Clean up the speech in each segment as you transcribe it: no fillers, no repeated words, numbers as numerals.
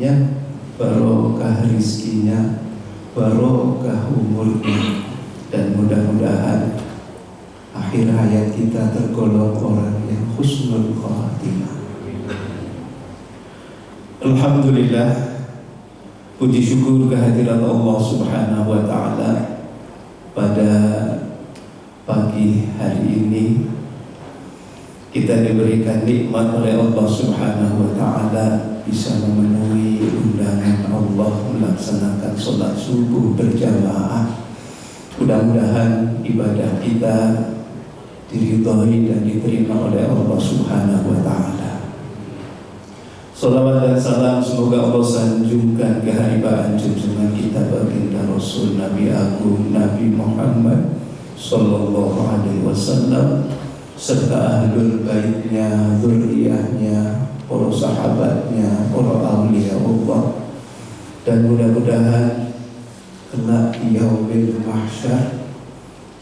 hidupnya, barokah rizkinya, barokah umurnya, dan mudah-mudahan akhir hayat kita tergolong orang yang husnul khatimah. Alhamdulillah, puji syukur kehadirat Allah Subhanahu wa Ta'ala. Pada pagi hari ini kita diberikan nikmat oleh Allah Subhanahu wa Ta'ala bisa memenuhi undangan Allah melaksanakan sholat subuh berjamaah. Mudah-mudahan ibadah kita diridhoi dan diterima oleh Allah Subhanahu wa Ta'ala. Salawat dan salam semoga Allah sanjungkan kehaibaan junjungan kita baginda Rasul Nabi Agung Nabi Muhammad sallallahu alaihi wasallam serta ahlul baitnya, dzurriyyahnya, para sahabatnya, para aulia Allah, dan mudah-mudahan kelak di yaumil mahsyar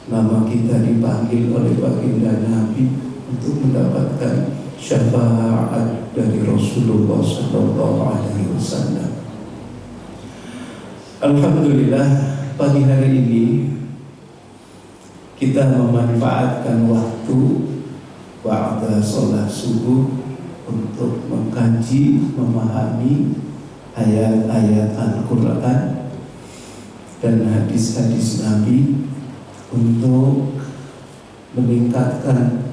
nama kita dipanggil oleh baginda Nabi untuk mendapatkan syafaat dari Rasulullah sallallahu alaihi wasallam. Alhamdulillah, pagi hari ini kita memanfaatkan waktu ba'da sholat subuh untuk mengkaji, memahami ayat-ayat Al-Quran dan hadis-hadis Nabi untuk meningkatkan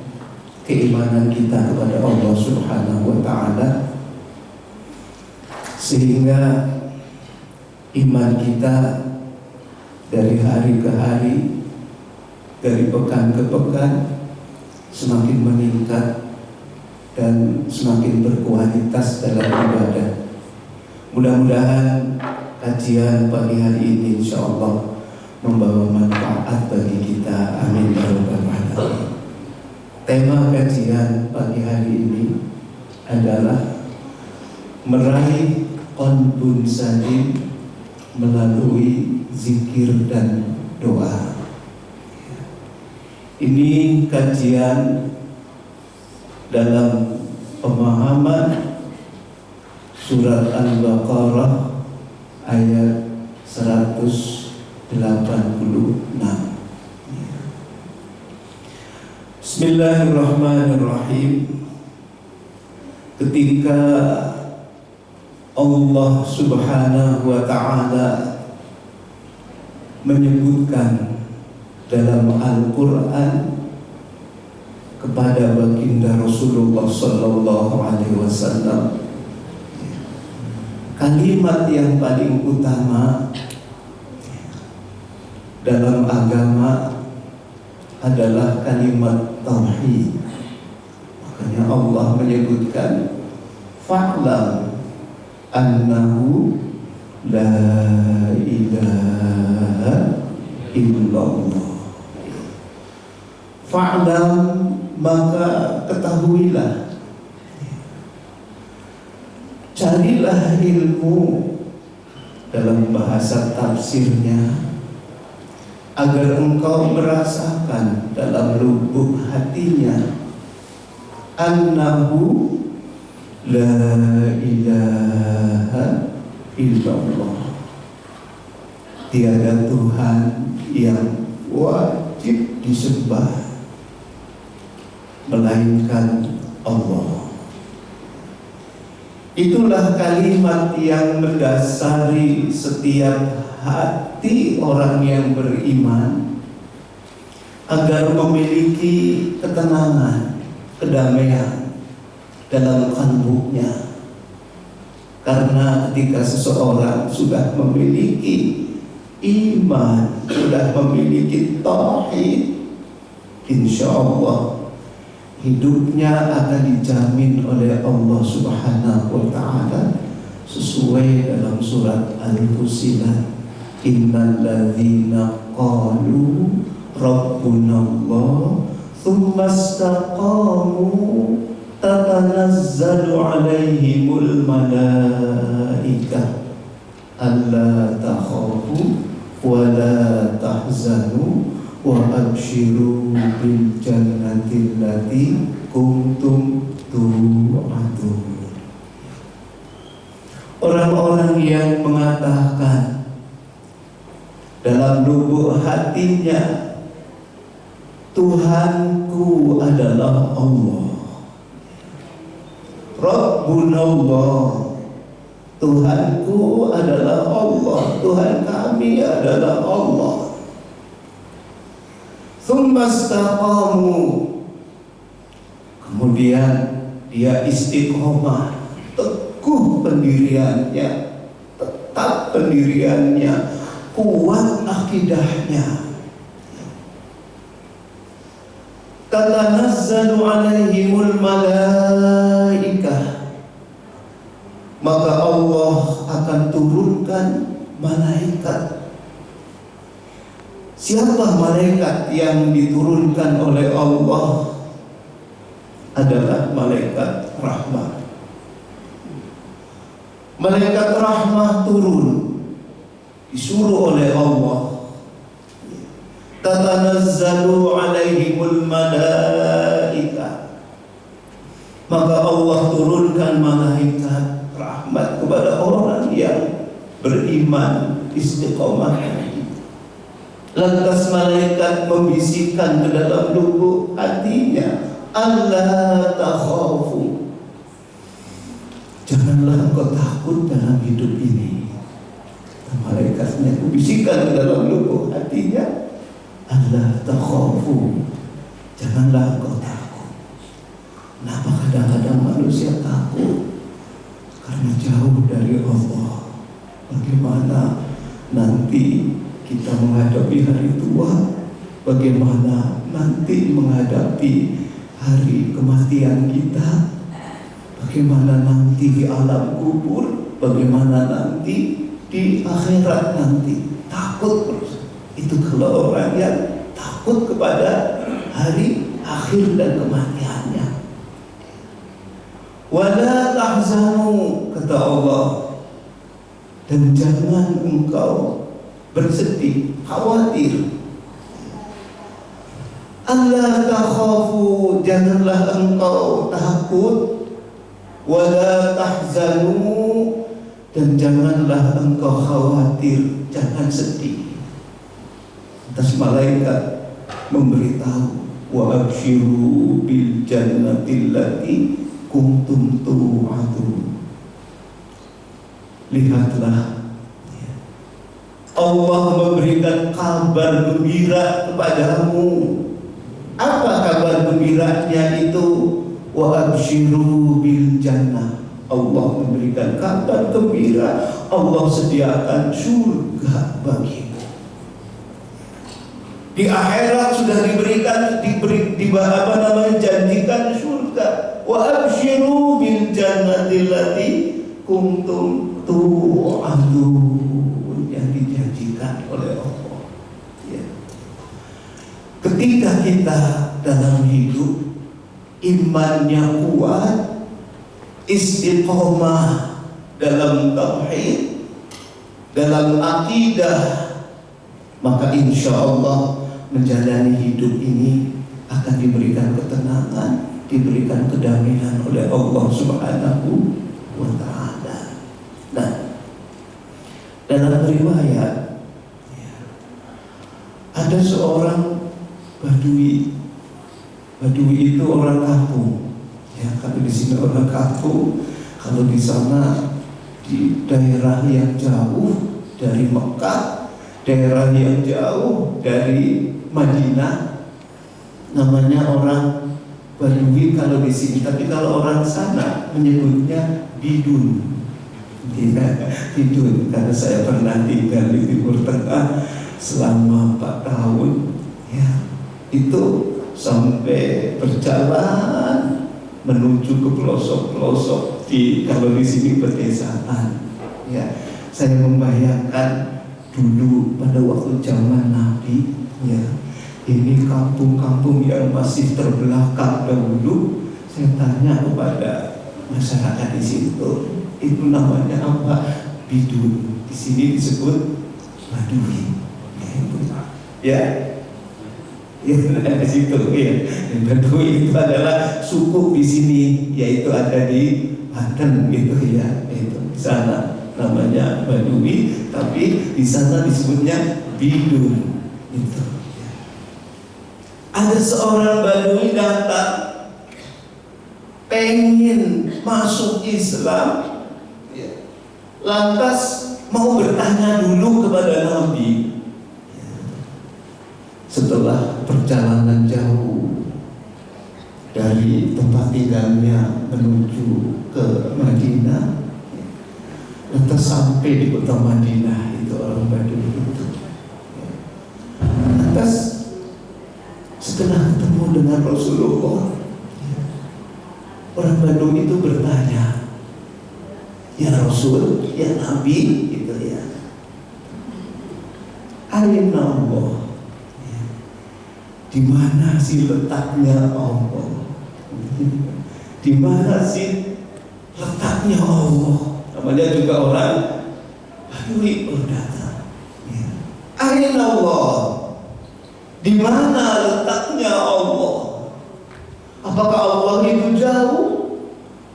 keimanan kita kepada Allah Subhanahu wa Ta'ala, sehingga iman kita dari hari ke hari, dari pekan ke pekan semakin meningkat dan semakin berkualitas dalam ibadah. Mudah-mudahan kajian pagi hari ini insyaallah membawa manfaat bagi kita. Amin ya rabbal alamin. Tema kajian pagi hari ini adalah meraih qalbun salim melalui zikir dan doa. Ini kajian dalam pemahaman surat Al-Baqarah ayat 186. Bismillahirrahmanirrahim. Ketika Allah Subhanahu wa Ta'ala menyebutkan dalam Al-Quran kepada baginda Rasulullah sallallahu alaihi wasallam kalimat yang paling utama dalam agama adalah kalimat tauhid. Makanya Allah menyebutkan fa'lam annahu la ilaha illallah. Fa'lam, maka ketahuilah, carilah ilmu dalam bahasa tafsirnya agar engkau merasakan dalam lubuk hatinya annahu la ilaha illallah, tiada Tuhan yang wajib disembah melainkan Allah. Itulah kalimat yang mendasari setiap hati orang yang beriman agar memiliki ketenangan, kedamaian dalam kalbunya. Karena ketika seseorang sudah memiliki iman, sudah memiliki tauhid, insya Allah hidupnya akan dijamin oleh Allah Subhanahu wa Ta'ala sesuai dalam surat Al-Fussilat, innal ladzina qalu rabbunallah tsumma istaqamu tatanazzalu alaihimul malaikah alla takhafu wa la tahzanu wa abshiru bil jannati allati kuntum tu'adun. Orang-orang yang mengatakan dalam lubuk hatinya, Tuhanku adalah Allah, Rabbunallah, Tuhanku adalah Allah, Tuhan kami adalah Allah. Tsumma istaqamu, kemudian dia istiqomah, teguh pendiriannya, tetap pendiriannya, kuat akidahnya. Tatanazzalu alaihimul malaikah, maka Allah akan turunkan malaikat. Siapa malaikat yang diturunkan oleh Allah? Adalah malaikat rahmat. Malaikat rahmat turun, disuruh oleh Allah. Tatanazzalu alaihimul malaikah, maka Allah turunkan malaikat rahmat kepada orang yang beriman istiqomah. Lantas malaikat membisikkan ke dalam lubuk hatinya, Allah takhafu, janganlah engkau takut dalam hidup ini. Malaikatnya membisikkan ke dalam lubuk hatinya, Allah takhafu, janganlah engkau takut. Kenapa kadang-kadang manusia takut? Karena jauh dari Allah. Bagaimana nanti kita menghadapi hari tua, bagaimana nanti menghadapi hari kematian kita, bagaimana nanti di alam kubur, bagaimana nanti di akhirat nanti. Takut terus. Itu kalau orang yang takut kepada hari akhir dan kematiannya. Wala tahzanu, kata Allah, dan jangan engkau bersedih, khawatir. Allah takhafu, janganlah engkau takut. Wala tahzanu, dan janganlah engkau khawatir, jangan sedih. Atas malaikat memberitahu, wa abshiru bil jannati allati kuntum tu'adun. Lihatlah, Allah memberikan kabar gembira kepadamu. Apa kabar gembiranya itu? Wa abshiru bil jannah. Allah memberikan kabar gembira, Allah sediakan surga bagimu. Di akhirat sudah diberikan, janjikan surga. Wa abshiru bil jannati allati kuntum tu'adun, yang dijanjikan oleh Allah. Ya. Ketika kita dalam hidup imannya kuat, istiqomah dalam tauhid, dalam akidah, maka insya Allah menjalani hidup ini akan diberikan ketenangan, diberikan kedamaian oleh Allah Subhanahu wa ta'ala. Nah, dalam riwayat ada seorang Badui. Badui itu orang kampung. Ya, kalau di sini orang kampung, kalau di sana di daerah yang jauh dari Mekah, daerah yang jauh dari Madinah, namanya orang Badui kalau di sini. Tapi kalau orang sana menyebutnya bidun. Ya, bidun, karena saya pernah tinggal di Timur Tengah selama 4 tahun. Ya, itu sampai berjalan menuju ke pelosok-pelosok kalau di sini pedesaan. Ya, saya membayangkan dulu pada waktu zaman Nabi, ya, ini kampung-kampung yang masih terbelakang dahulu. Saya tanya kepada masyarakat di situ, itu namanya apa? Bidun. Di sini disebut Badui. Ya, ya, di situ ya. Badui itu adalah suku di sini, yaitu ada di Banten gitu ya. Itu Di sana namanya Badui, tapi di sana disebutnya Bidun. Itu. Ada seorang Badui datang pengen masuk Islam, lantas mau bertanya dulu kepada Nabi. Setelah perjalanan jauh dari tempat tinggalnya menuju ke Madinah, lantas sampai di kota Madinah itu orang Badui itu. Lantas setelah ketemu dengan Rasulullah, orang Badui itu bertanya, ya Rasul, ya Nabi, gitu ya. Aina Allah, di mana sih letaknya Allah? Di mana sih letaknya Allah? Namanya juga orang Badui berkata, Aina Allah, di mana letaknya Allah? Apakah Allah itu jauh?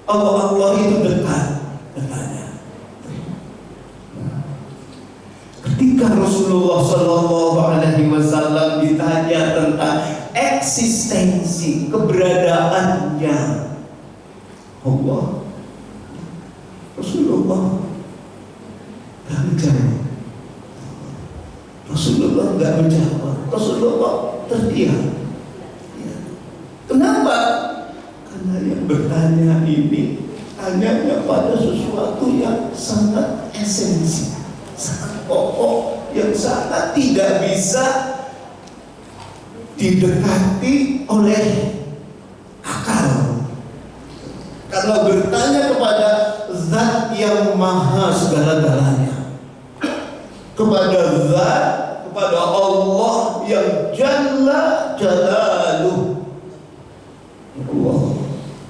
Allah itu dekat? Bertanya. Ketika Rasulullah SAW ditanya tentang eksistensi keberadaannya Allah, Rasulullah gak menjawab. Rasulullah gak menjawab. Rasulullah terdiam. Kenapa? Karena yang bertanya ini tanyanya pada sesuatu yang sangat esensi, sangat pokok, yang sangat tidak bisa didekati oleh akal. Karena bertanya kepada Zat yang maha segala-galanya, kepada Zat, kepada Allah yang Jalla Jalaluh, Allah.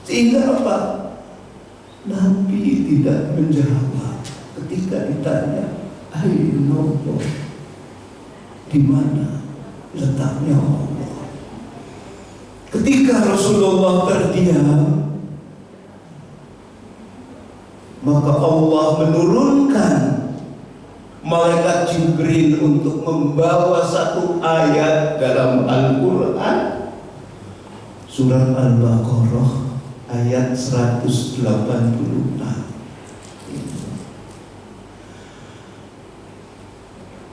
Sehingga apa? Nabi tidak menjawab ketika ditanya, Aina Allah, di mana letaknya Allah? Ketika Rasulullah terdiam, maka Allah menurunkan malaikat Jibril untuk membawa satu ayat dalam Al-Quran, Surat Al-Baqarah ayat 186.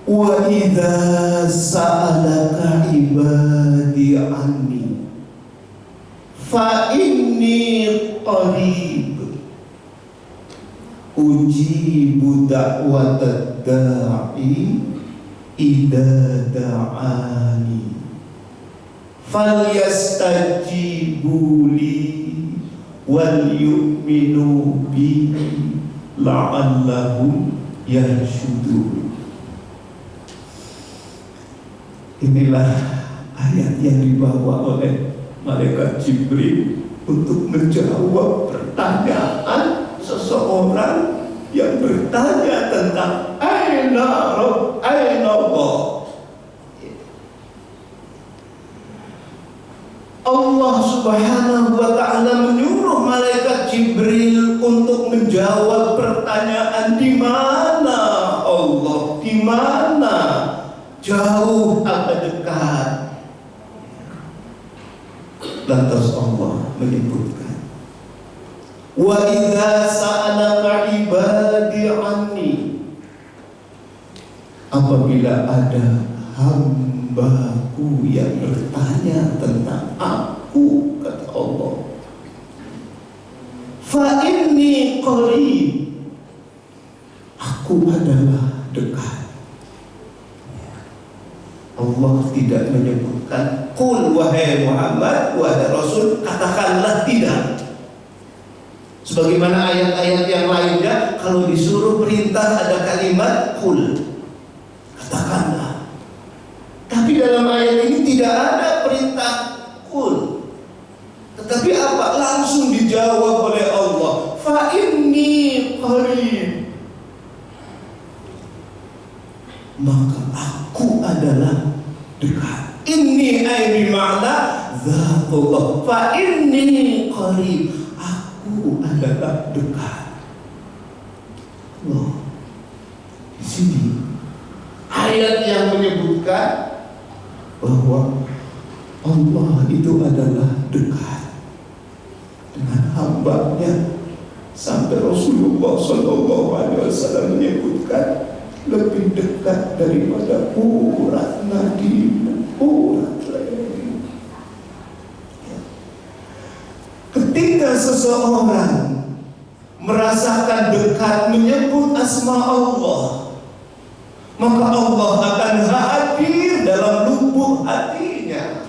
Wa idza sa'alaka ibadi anni fa inni qarib ujibu da'watad da'i idza da'ani falyastajibu li wal yu'minu bi la'allahum yarshudun. Inilah ayat yang dibawa oleh malaikat Jibril untuk menjawab pertanyaan seseorang yang bertanya tentang Aina Rabb, Aina Allah. Allah Subhanahu wa ta'ala menyuruh malaikat Jibril untuk menjawab pertanyaan, di mana Allah, di mana, jauh apa dekat. Lantas Allah menyebutkan, wa idza sa'alaka ibadi anni, apabila ada hambaku yang bertanya tentang aku, kata Allah, fa inni qarib, aku adalah dekat. Allah tidak menyebutkan qul wahai Muhammad, wahai Rasul, katakanlah, tidak. Sebagaimana ayat-ayat yang lainnya, kalau disuruh perintah ada kalimat qul, katakanlah. Tapi dalam ayat ini tidak ada perintah qul. Tetapi apa? Langsung dijawab oleh Allah, fa inni qarib, maka aku adalah dekat. Inni ay bima'na zatullah, fa inni qarib, aku adalah dekat. Loh, di sini ayat yang menyebutkan bahwa Allah itu adalah dekat dengan hamba-Nya, sampai Rasulullah SAW menyebutkan lebih dekat daripada urat nadi, urat leher. Ketika seseorang merasakan dekat menyebut asma Allah, maka Allah akan hadir dalam lubuk hatinya.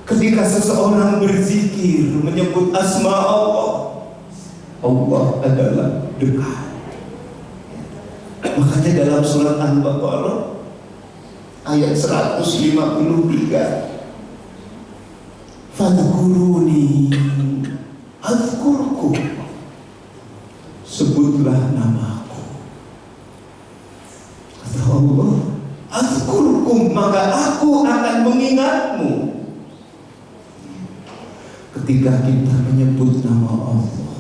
Ketika seseorang berzikir menyebut asma Allah, Allah adalah dekat. Makanya dalam surat Al-Baqarah ayat 153, Fadhkuruni azkurkum, sebutlah namaku. Kata Allah, azkurkum, maka aku akan mengingatmu. Ketika kita menyebut nama Allah,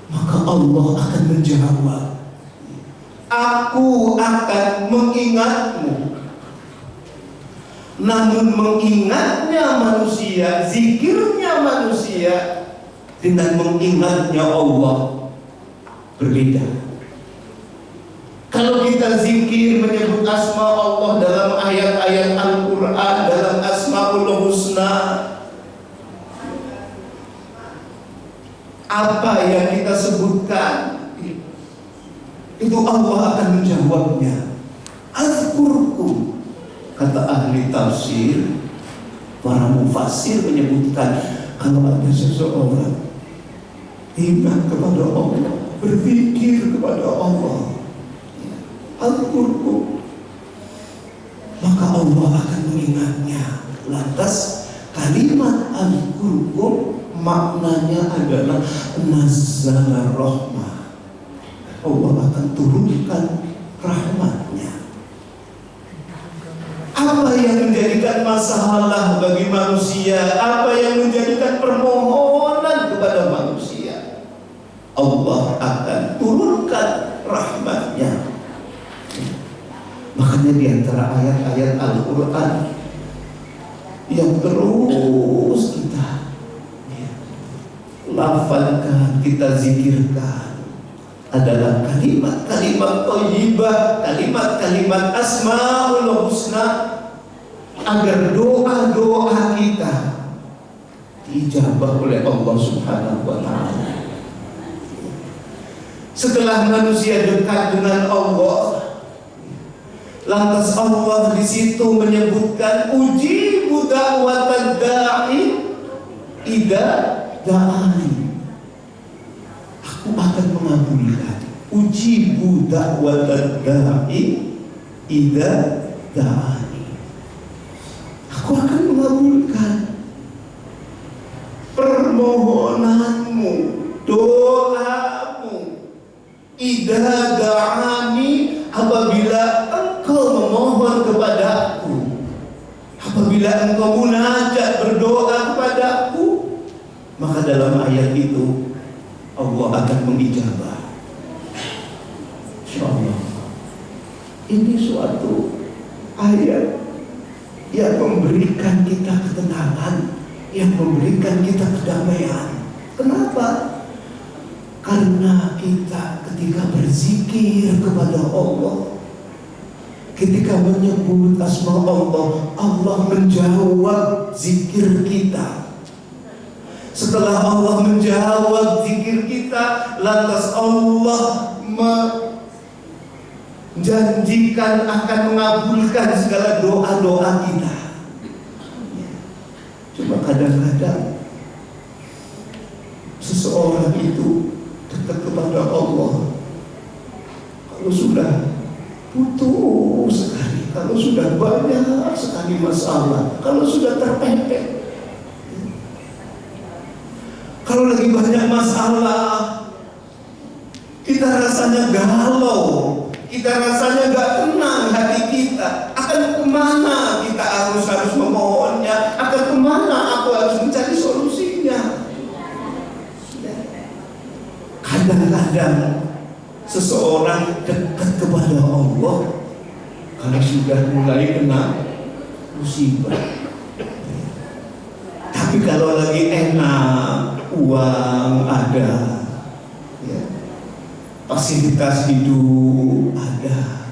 maka Allah akan menjawab, aku akan mengingatmu. Namun mengingatnya manusia, zikirnya manusia dengan mengingatnya Allah berbeda. Kalau kita zikir menyebut asma Allah dalam ayat-ayat Al-Quran, dalam Asmaul Husna, apa yang kita sebutkan, itu Allah akan menjawabnya. Azkurkum, kata ahli tafsir, para mufassir menyebutkan, kalau ada seseorang iman kepada Allah, berpikir kepada Allah, Al-Qur'an, maka Allah akan mengingatnya. Lantas kalimat Al-Qur'an maknanya adalah nazzala rahmah, Allah akan turunkan rahmatnya. Apa yang menjadikan masalah bagi manusia, apa yang menjadikan permohonan kepada manusia, Allah akan turunkan rahmatnya. Makanya di antara ayat-ayat Al-Quran yang terus kita lafalkan, kita zikirkan adalah kalimat-kalimat thayyibah, kalimat-kalimat Asmaul Husna, agar doa-doa kita diijabah oleh Allah Subhanahu wa Ta'ala. Setelah manusia dekat dengan Allah, lantas Allah di situ menyebutkan ujibu da'watad da'i idza da'ani, aku akan mengabulkan. Ujibu da'watad da'i idza da'ani, aku akan mengabulkan permohonanmu, doamu. Idza da'ani, apabila engkau memohon kepadaku, apabila engkau munajat berdoa kepadaku, maka dalam ayat itu Allah akan mengijabah. Insyaallah. Ini suatu ayat yang memberikan kita ketenangan, yang memberikan kita kedamaian. Kenapa? Karena kita ketika berzikir kepada Allah, ketika menyebut asma Allah, Allah menjawab zikir kita. Setelah Allah menjawab zikir kita, lantas Allah menjanjikan akan mengabulkan segala doa-doa kita. Cuma kadang-kadang seseorang itu dekat kepada Allah kalau sudah butuh sekali, kalau sudah banyak sekali masalah, kalau sudah terpepet, kalau lagi banyak masalah, kita rasanya galau, kita rasanya gak tenang hati kita. Akan kemana kita harus memohonnya? Akan kemana aku harus mencari solusinya? Kadang-kadang seseorang dekat kepada Allah karena sudah mulai kena musibah. Tapi kalau lagi enak, uang ada, ya, fasilitas hidup ada,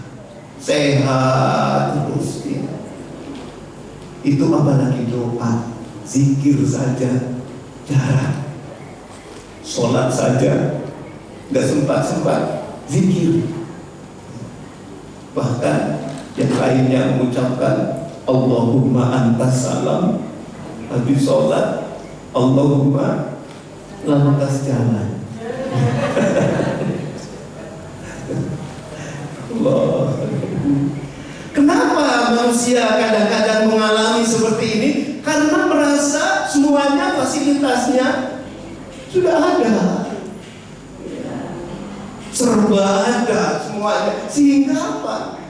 sehat terus, ya, itu apalagi doa, zikir saja jarang, sholat saja nggak sempat zikir. Bahkan yang lainnya mengucapkan Allahumma antas salam, habis sholat Allahumma lantas jalan. Allah. Kenapa manusia kadang-kadang mengalami seperti ini? Karena merasa semuanya fasilitasnya sudah ada, serba ada semuanya, sehingga apa?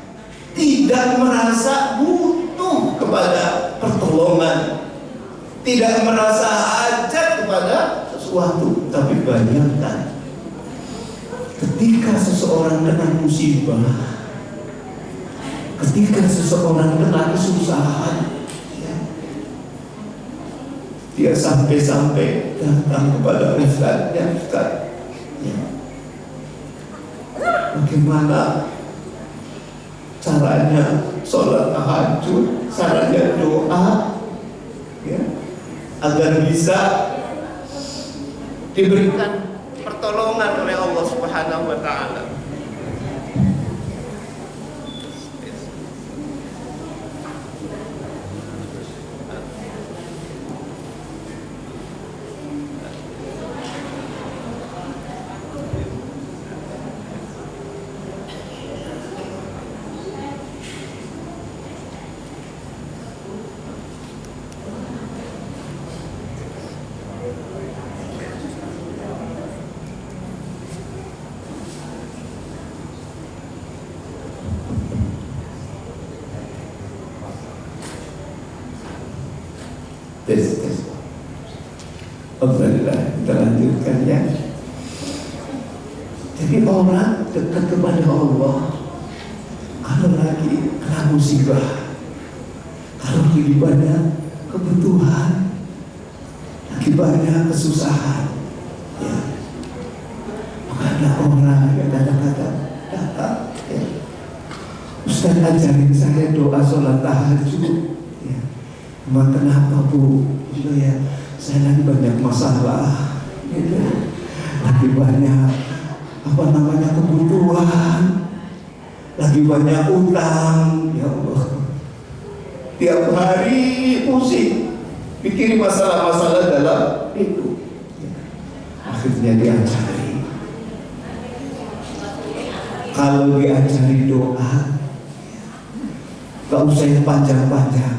Tidak merasa butuh kepada pertolongan, tidak merasa hajat kepada sesuatu. Tapi bayangkan ketika seseorang kena musibah, ketika seseorang kena kesusahan, ya, dia sampai-sampai datang kepada ustadznya, Ustaz, ya, bagaimana caranya sholat tahajud, caranya doa, ya, agar bisa diberikan pertolongan oleh Allah Subhanahu wa Ta'ala. Tes. Alhamdulillah, kita lanjutkan ya. Jadi orang dekat kepada Allah kalau lagi kena musibah, kalau lagi banyak kebutuhan, lagi banyak kesusahan, ya, maka ada orang yang kadang-kadang datang, ya, Ustaz ajarin saya doa sholat tahajud. Maka kenapa Bu? Gitu ya, saya lagi banyak masalah, gitu. Lagi banyak kebutuhan, lagi banyak utang, ya Allah. Tiap hari pusing, pikirin masalah-masalah dalam itu. Akhirnya diajari. Kalau diajari doa, gak usah yang panjang-panjang.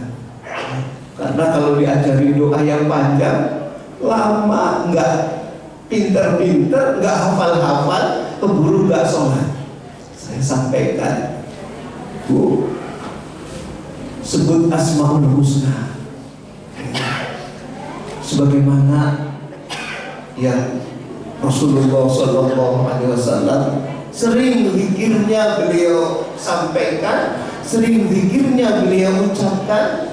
Karena kalau diajari doa yang panjang, lama, nggak pinter-pinter, nggak hafal-hafal, keburu nggak sholat. Saya sampaikan, Bu, sebut Asmaul Husna, sebagaimana yang Rasulullah SAW sering zikirnya beliau sampaikan, sering zikirnya beliau ucapkan.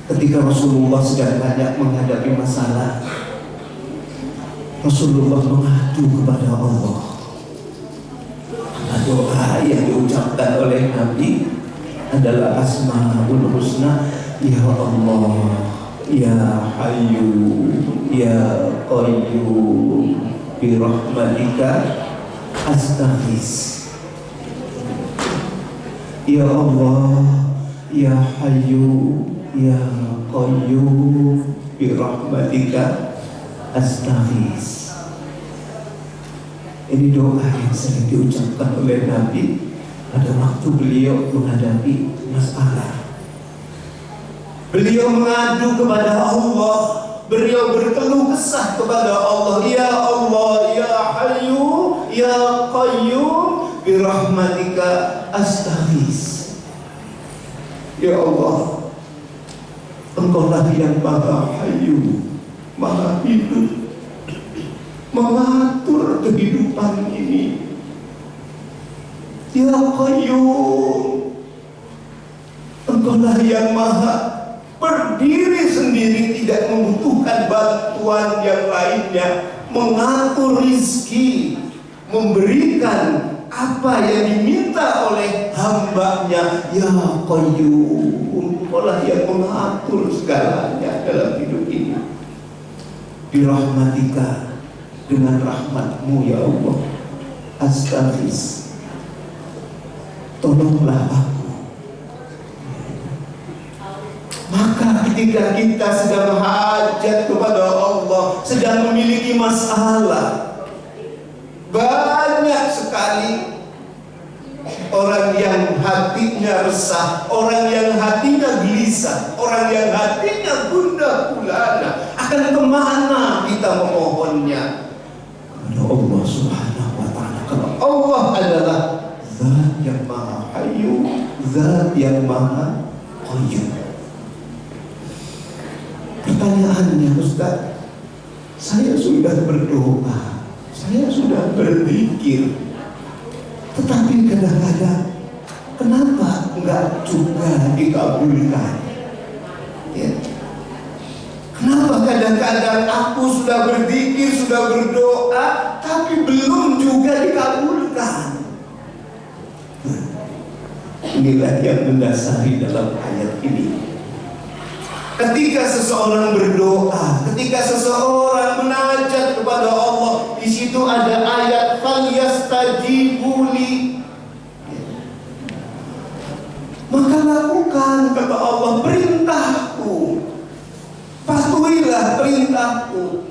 Ketika Rasulullah sedang banyak menghadapi masalah, Rasulullah mengadu kepada Allah. Doa yang diucapkan oleh Nabi adalah Asmaul Husna. Ya Allah, Ya Hayyu, Ya Qayyum, bi rahmatika astaghis. Ya Allah, Ya Hayyu, Ya Qayyum, bi rahmatika astaghis. Ini doa yang sering diucapkan oleh Nabi pada waktu beliau menghadapi masalah. Beliau mengadu kepada Allah, beliau berkeluh kesah kepada Allah. Ya Allah, Ya Hayyu, Ya Qayyum, bi rahmatika astaghis. Ya Allah, Engkau lah yang Maha Hayyu, Maha Hidup, mengatur kehidupan ini. Ya Qayyum, Engkaulah yang maha berdiri sendiri, tidak membutuhkan bantuan yang lainnya, mengatur rizki, memberikan apa yang diminta oleh hambanya. Ya Qayyum, Engkaulah yang mengatur segalanya dalam hidup ini. Birahmatika, dengan rahmatmu ya Allah, astaghis, tolonglah aku. Maka ketika kita sedang hajat kepada Allah, sedang memiliki masalah, banyak sekali orang yang hatinya resah, orang yang hatinya gelisah, orang yang hatinya gundah gulana. Akan kemana kita memohonnya? Kepada Allah Subhanahu wa ta'ala. Karena Allah adalah Zat yang Maha Hayyu, Zat yang Maha Qayyum. Pertanyaannya, Ustaz, saya sudah berdoa, saya sudah berzikir, tetapi kadang-kadang kenapa enggak juga dikabulkan? Ya. Kenapa kadang-kadang aku sudah berzikir, sudah berdoa, tapi belum juga dikabulkan? Inilah yang mendasari dalam ayat ini. Ketika seseorang berdoa, ketika seseorang munajat kepada Allah, di situ ada ayat falyastajibu li. Maka lakukan, kata Allah, perintahku, patuhilah perintahku,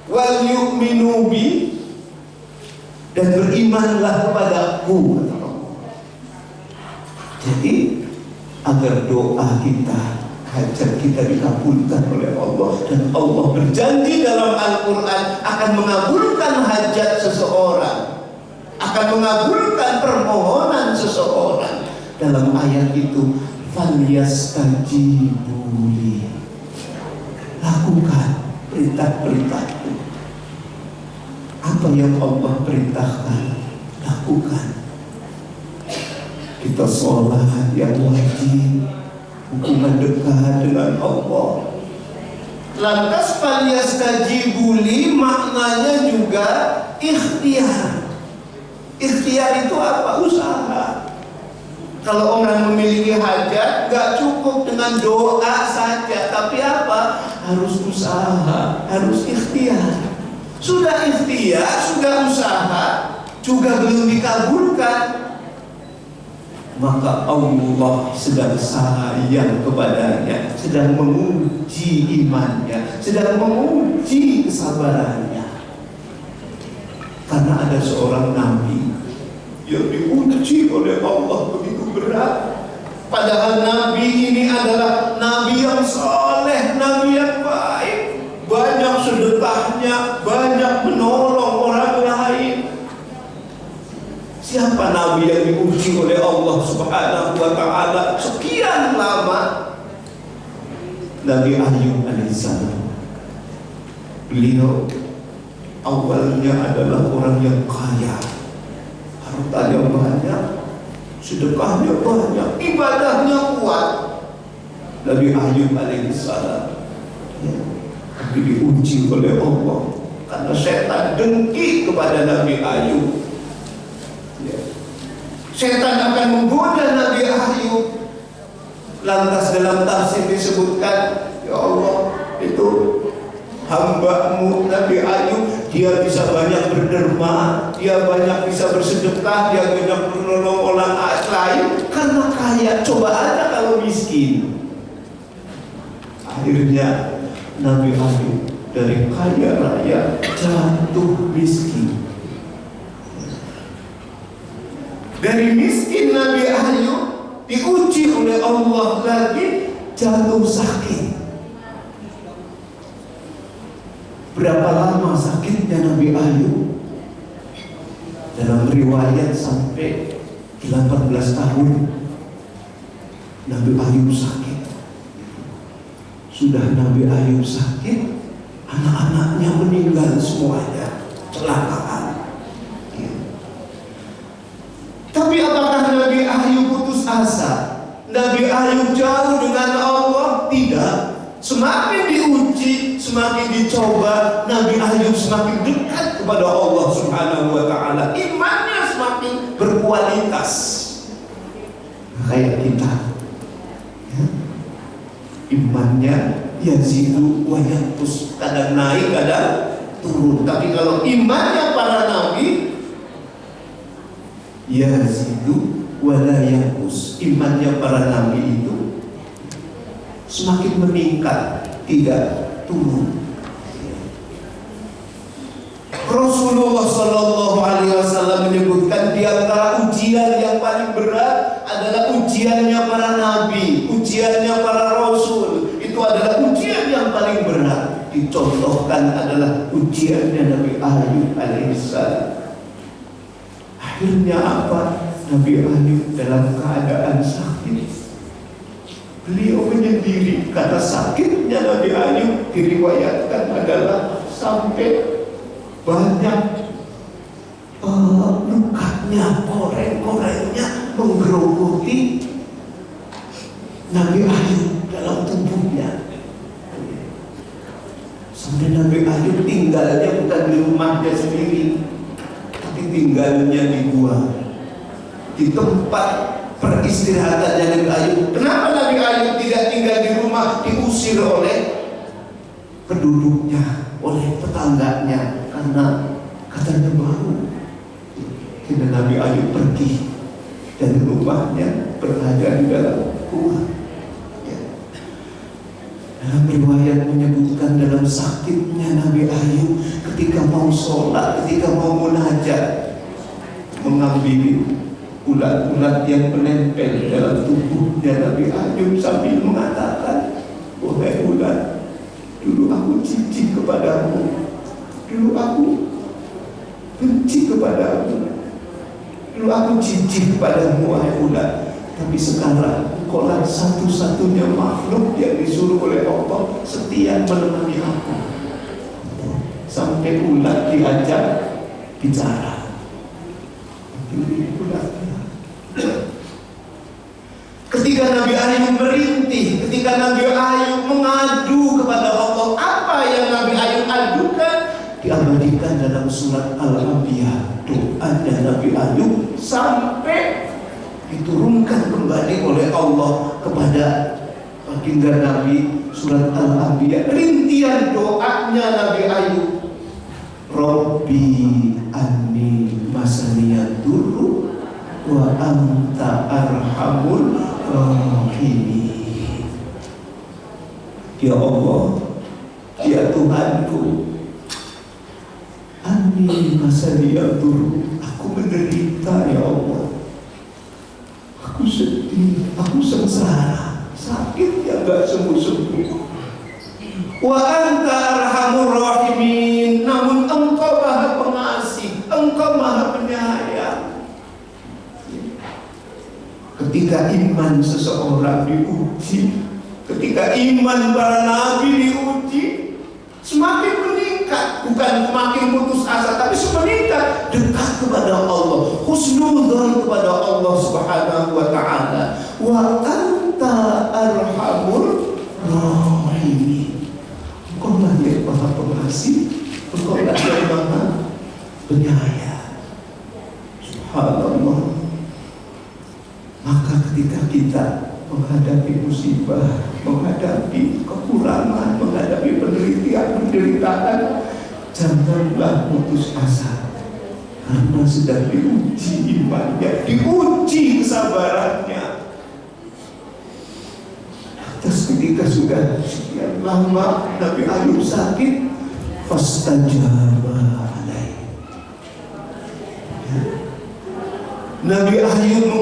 wal yu'minu bi, dan berimanlah kepadaku, kata Allah. Jadi agar doa kita, hajat kita dikabulkan oleh Allah, dan Allah berjanji dalam Al-Quran akan mengabulkan hajat seseorang, akan mengabulkan permohonan seseorang. Dalam ayat itu, falyastajibu li, lakukan perintah-perintahku. Apa yang Allah perintahkan, lakukan. Kita sholat yang wajib, hubungan dekat dengan Allah. Lantas falyastajibu li maknanya juga ikhtiar. Ikhtiar itu apa? Usaha. Kalau orang memiliki hajat, gak cukup dengan doa saja, tapi apa? Harus usaha, harus ikhtiar. Sudah ikhtiar, sudah usaha, juga belum dikabulkan, maka Allah sedang sayang kepadanya, sedang menguji imannya, sedang menguji kesabarannya. Karena ada seorang nabi yang diuji oleh Allah begitu berat. Padahal nabi ini adalah nabi yang soleh, nabi yang baik, banyak sedekahnya, banyak menolong orang lain. Siapa nabi yang diuji oleh Allah Subhanahu wa ta'ala sekian lama? Nabi Ayub alaihissalam. Beliau awalnya adalah orang yang kaya, hartanya banyak, sedekahnya banyak, ibadahnya kuat. Nabi Ayub alaihissalam, ya, tapi diuji oleh Allah karena setan dengki kepada Nabi Ayub. Setan akan menggoda Nabi Ayub. Lantas dalam tafsir disebutkan, ya Allah, itu hamba-Mu Nabi Ayub, dia bisa banyak berderma, dia banyak bisa bersedekah, dia banyak menolong orang lain karena kaya. Coba aja kalau miskin. Akhirnya Nabi Ayub dari kaya raya jatuh miskin. Dari miskin Nabi Ayub diuji oleh Allah lagi, jatuh sakit. Berapa lama sakitnya Nabi Ayub? Dalam riwayat sampai 18 tahun Nabi Ayub sakit. Sudah Nabi Ayub sakit, anak-anaknya meninggal semuanya, kecelakaan. asa. Nabi Ayub jauh dengan Allah? Tidak. Semakin diuji, semakin dicoba, Nabi Ayub semakin dekat kepada Allah Subhanahu wa ta'ala. Imannya semakin berkualitas. Kayak kita ya. Imannya yazidu wa yanqus, kadang naik, kadang turun. Tapi kalau imannya para nabi yazidu wa la yanqus, imannya para nabi itu semakin meningkat, tidak turun. Rasulullah Shallallahu Alaihi Wasallam menyebutkan di antara ujian yang paling berat adalah ujiannya para nabi, ujiannya para rasul. Itu adalah ujian yang paling berat. Dicontohkan adalah ujiannya Nabi Ayub alaihissalam. Akhirnya apa? Nabi Ayub dalam keadaan sakit. Beliau menyendiri karena sakitnya Nabi Ayub diriwayatkan adalah sampai banyak lukanya, koreng-korengnya menggerogoti Nabi Ayub dalam tubuhnya. Sampai Nabi Ayub tinggalnya bukan di rumahnya sendiri, tapi tinggalnya di gua, di tempat peristirahatan Nabi Ayub. Kenapa Nabi Ayub tidak tinggal di rumah, diusir oleh penduduknya, oleh tetangganya, karena katanya bau? Karena Nabi Ayub pergi dari rumahnya, berada di dalam gua. Ya. Dalam riwayat menyebutkan dalam sakitnya Nabi Ayub, ketika mau sholat, ketika mau munajat, mengambil ulat-ulat yang menempel dalam tubuhnya Nabi Ayub sambil mengatakan, wahai ulat, dulu aku jijik kepadamu, dulu aku benci kepadamu, dulu aku jijik kepadamu wahai ulat, tapi sekarang engkaulah satu-satunya makhluk yang disuruh oleh Allah setia menemani aku. Sampai ulat diajak bicara. Ketika Nabi Ayub merintih, ketika Nabi Ayub mengadu kepada Allah, apa yang Nabi Ayub adukan diabadikan dalam surat Al-Anbiya. Doanya Nabi Ayub sampai diturunkan kembali oleh Allah kepada baginda Nabi, surat Al-Anbiya. Rintian doanya Nabi Ayub, Rabbi anni masaniyad durru wa anta arhamur rahimin. Ya Allah, ya Tuhanku, anni masaniyad durru, aku menderita ya Allah, aku sedih, aku sengsara, sakit yang gak sembuh-sembuh. Wa anta arhamur rahimin, namun engkau maha pengasih, engkau maha penyayang. Ketika iman seseorang diuji, ketika iman para nabi diuji, semakin meningkat, bukan semakin putus asa, tapi meningkat, dekat kepada Allah, husnudzon kepada Allah Subhanahu wa ta'ala. Wa anta arhamur rahimin, engkau lah yang maha pengasih, engkau lah yang maha penyayang. Subhanallah. Maka ketika kita menghadapi musibah, menghadapi kekurangan, menghadapi penderitaan, janganlah putus asa, karena sedang diuji imannya, diuji kesabarannya. Terus ketika sudah sekian lama Nabi Ayub sakit, fastajaba alaihi, Nabi Ayub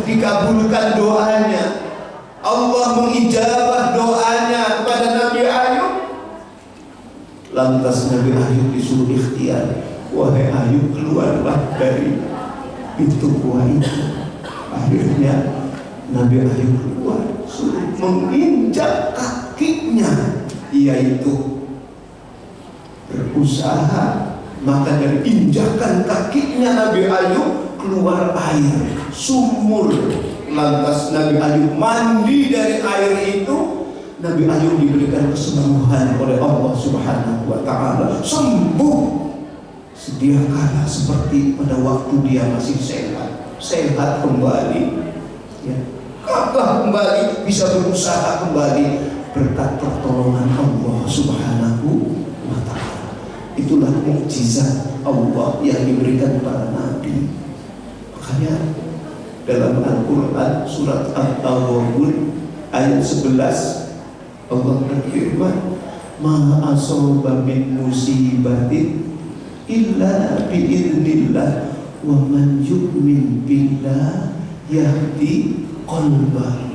dikabulkan doanya, Allah mengijabah doanya kepada Nabi Ayub. Lantas Nabi Ayub disuruh ikhtiar, wahai Ayub, keluarlah dari pintu gua itu. Akhirnya Nabi Ayub keluar, suruh menginjak kakinya, yaitu berusaha. Maka dari injakan kakinya Nabi Ayub keluar air, sumur Lantas Nabi Ayub mandi dari air itu. Nabi Ayub diberikan kesembuhan oleh Allah Subhanahu wa Ta'ala. Sembuh sedia kala seperti pada waktu dia masih sehat kembali, ya, gagah kembali, bisa berusaha kembali berkat pertolongan Allah Subhanahu wa Ta'ala. Itulah mukjizat Allah yang diberikan para nabi. Makanya dalam Al-Quran surat At-Taghabun ayat 11 Allah berfirman, "Ma asaba min musibatin illa bi'idznillah wa man yu'min billah yahdi qalbah."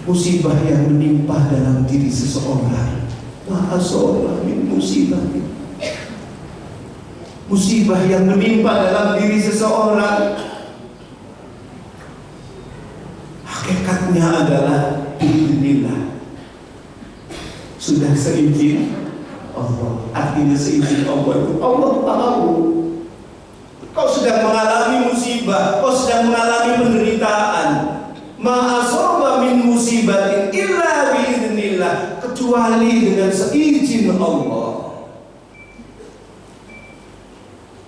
Musibah yang menimpa dalam diri seseorang, ma asaba min musibatin, musibah yang menimpa dalam diri seseorang, hakikatnya adalah bi'idznillah, sudah seizin Allah. Artinya seizin Allah itu Allah tahu kau sedang mengalami musibah, kau sedang mengalami penderitaan. Ma asaba min musibatin illa bi'idznillah, kecuali dengan seizin Allah.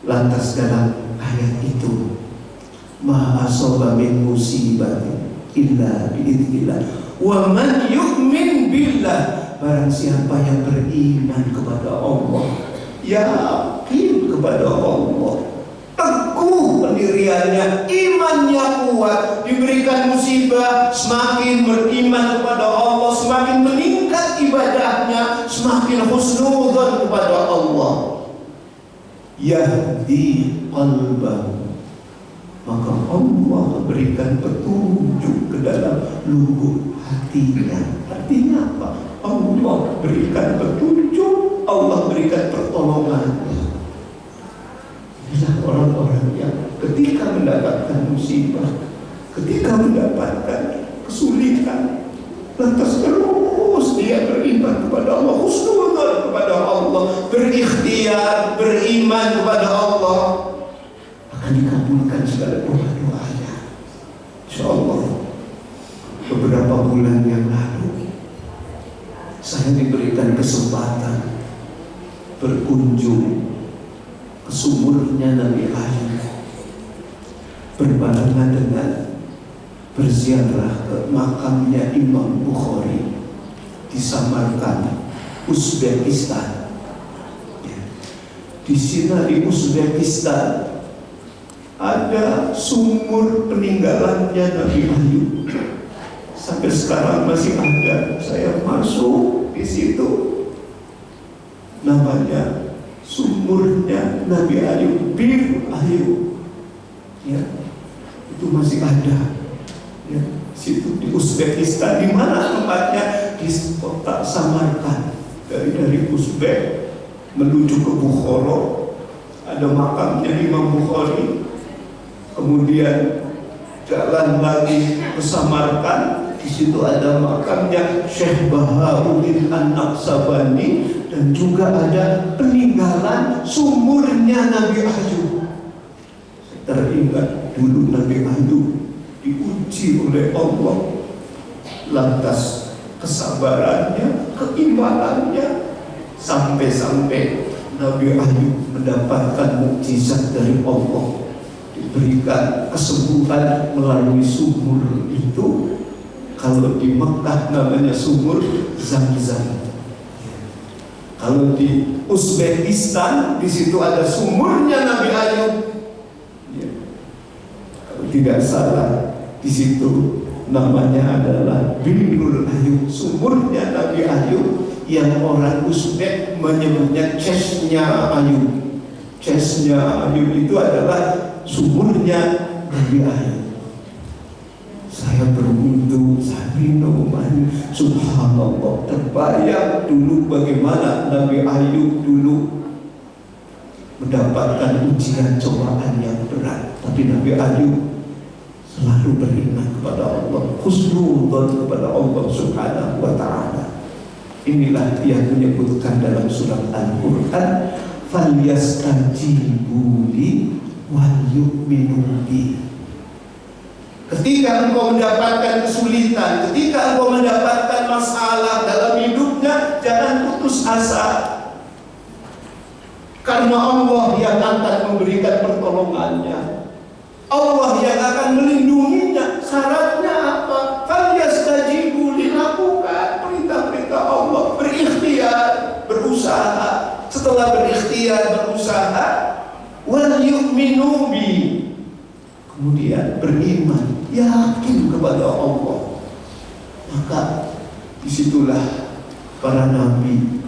Lantas dalam ayat itu, ma asaba min musibatin illa bi'idznillah wa man yu'min billah, barang siapa yang beriman kepada Allah, yakin kepada Allah, teguh pendiriannya, imannya kuat, diberikan musibah, semakin beriman kepada Allah, semakin meningkat ibadahnya, semakin husnudzon kepada Allah, yahdi qalbahu, maka Allah berikan petunjuk ke dalam lubuk hatinya. Artinya apa? Allah berikan petunjuk, Allah berikan pertolongan. Inilah orang-orang yang ketika mendapatkan musibah, ketika mendapatkan kesulitan, lantas terus dia beriman kepada Allah, husnudzon kepada Allah, berikhtiar, beriman kepada Allah, akan dikabulkan segala doa-doanya. InsyaAllah. Beberapa bulan yang lalu saya diberikan kesempatan berkunjung ke sumurnya Nabi Ayub, berbarengan dengan berziarah ke makamnya Imam Bukhari di Samarkand, Uzbekistan. Di sini di Uzbekistan ada sumur peninggalannya Nabi Ayub. Sampai sekarang masih ada. Saya masuk di situ, namanya sumurnya Nabi Ayub, Bir Ayub, ya, itu masih ada, ya, situ di Uzbekistan. Di mana tempatnya? Di kota Samarkand. Dari Uzbek menuju ke Bukhara ada makamnya Imam Bukhari. Kemudian jalan lagi ke Samarkand, di situ ada makamnya Syekh Bahauddin An-Naqsabandi, dan juga ada peninggalan sumurnya Nabi Ayub. Teringat dulu Nabi Ayub diuji oleh Allah, lantas kesabarannya, keimanannya, sampai-sampai Nabi Ayub mendapatkan mukjizat dari Allah, diberikan kesembuhan melalui sumur itu. Kalau di Mekah namanya sumur Zam-Zam. Kalau di Uzbekistan, di situ ada sumurnya Nabi Ayub. Ya. Kalau tidak salah, di situ namanya adalah Binul Ayub, sumurnya Nabi Ayub, yang orang Uzbek menyebutnya Chesnya Ayub. Chesnya Ayub itu adalah sumurnya Nabi Ayub. Saya berwudu, saya minum, subhanallah, terbayang dulu bagaimana Nabi Ayub dulu mendapatkan ujian cobaan yang berat, tapi Nabi Ayub selalu beriman kepada Allah, husnudzon kepada Allah Subhanahu wa Ta'ala. Inilah yang menyebutkan dalam surat Al-Quran, falyastajibu li wal yu'minu bi. Ketika engkau mendapatkan kesulitan, ketika engkau mendapatkan masalah dalam hidupnya, jangan putus asa. Karena Allah yang akan memberikan pertolongannya, Allah yang akan melindunginya. Syaratnya apa? Falyastajibu, dilakukan perintah-perintah Allah, berikhtiar, berusaha. Setelah berikhtiar, berusaha, wal yu'minu bi, kemudian beriman, yakin kepada Allah. Maka disitulah para nabi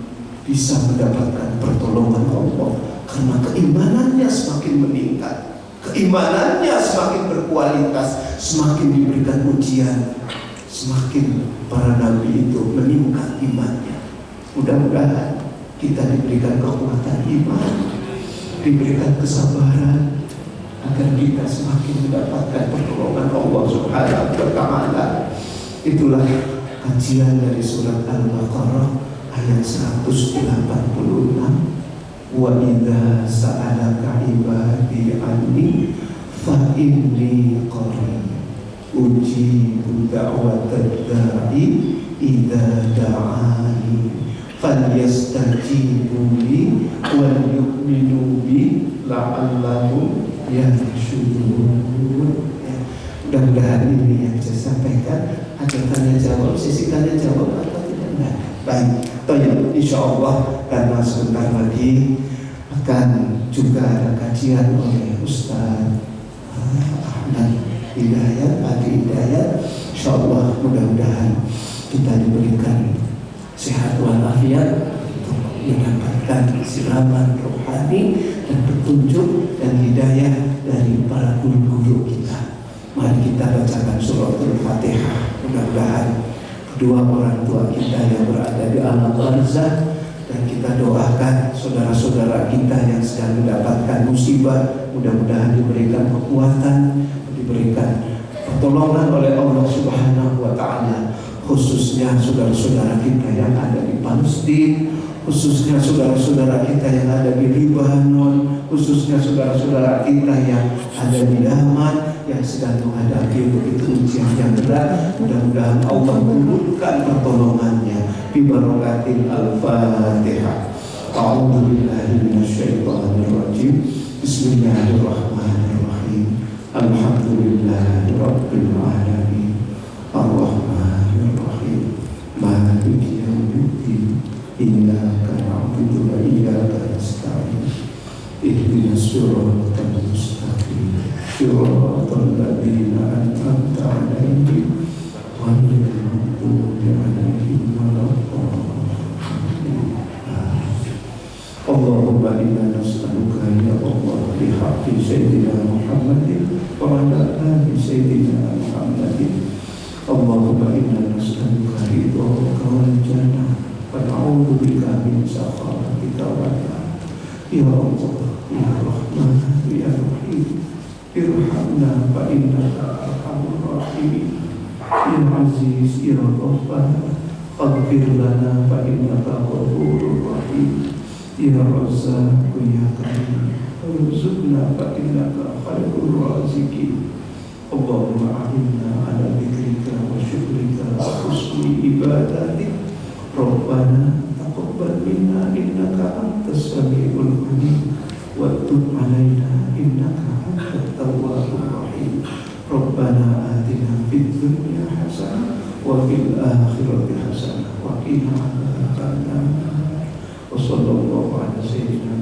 bisa mendapatkan pertolongan Allah, karena keimanannya semakin meningkat, keimanannya semakin berkualitas, semakin diberikan ujian, semakin para nabi itu meningkat imannya. Mudah-mudahan kita diberikan kekuatan iman, diberikan kesabaran, agar kita semakin mendapatkan pertolongan Allah Subhanahu wa Ta'ala. Itulah kajian dari surat Al-Baqarah ayat 186. Wa idza sa'alaka ibadi anni fa inni qarib ujibu da'watad da'i idza da'ani falyastajibu li wal yu'minu bi la'allahum yarshudun. Mudah-mudahan ini yang saya sampaikan. Ada tanya jawab, sesi tanya jawab atau tidak? Nah, baik. Insya Allah karena sebentar lagi akan juga ada kajian oleh Ustaz Ahmad Hidayat, Adi Hidayat. Insya Allah mudah-mudahan kita diberikan sehat walafiat untuk mendapatkan siraman rohani dan petunjuk dan hidayah dari para guru-guru kita. Mari kita bacakan suratul Fatihah. Mudah-mudahan kedua orang tua kita yang berada di alam barzah, dan kita doakan saudara-saudara kita yang sedang mendapatkan musibah, mudah-mudahan diberikan kekuatan, diberikan pertolongan oleh Allah Subhanahu wa Ta'ala. Khususnya saudara-saudara kita yang ada di Palestina, khususnya saudara-saudara kita yang ada di Libanon, khususnya saudara-saudara kita yang ada di Yaman yang sedang menghadapi begitu ujian yang berat. Mudah-mudahan Allah menurunkan pertolongannya. Bi barakatil Al-Fatihah. A'udzu billahi minasyaitonir rajim. Bismillahirrahmanirrahim. Alhamdulillahi rabbil alamin. Ar-Rahmanir Rahim. Maliki yaumiddin. Iyyaka na'budu wa iyyaka nasta'in. Ihdinas siratal mustaqim. Siratal ladzina an'amta 'alaihim ghairil maghdubi 'alaihim waladdallin. Allahumma inna nas'aluka ya Allah bihaqqi sayyidina Muhammadin wa ala ali sayyidina Muhammadin. Allahumma inna nas'aluka ridhaka wal jannah wa na'udzu bika min sakhatika wa nar. Ya Allah, ya Rahman, ya Rahim, irhamna fa innaka arhamur rahimin. Ya Aziz, ya Ghaffar, faghfir lana fa innaka ghafurur rahim. Ya Razzaq, ya Karim, warzuqna fa innaka khairur raziqin. Allahumma a'inna ala dzikrika wa syukrika wa husni ibadatik. Rabbana taqabbal minna innaka antas samiul alim wa tub alaina innaka antat tawwabur rahim. Rabbana atina fid dunya hasanah wa fil akhirati hasanah wa qina adzabannar. Wa sallallahu ala sayyidina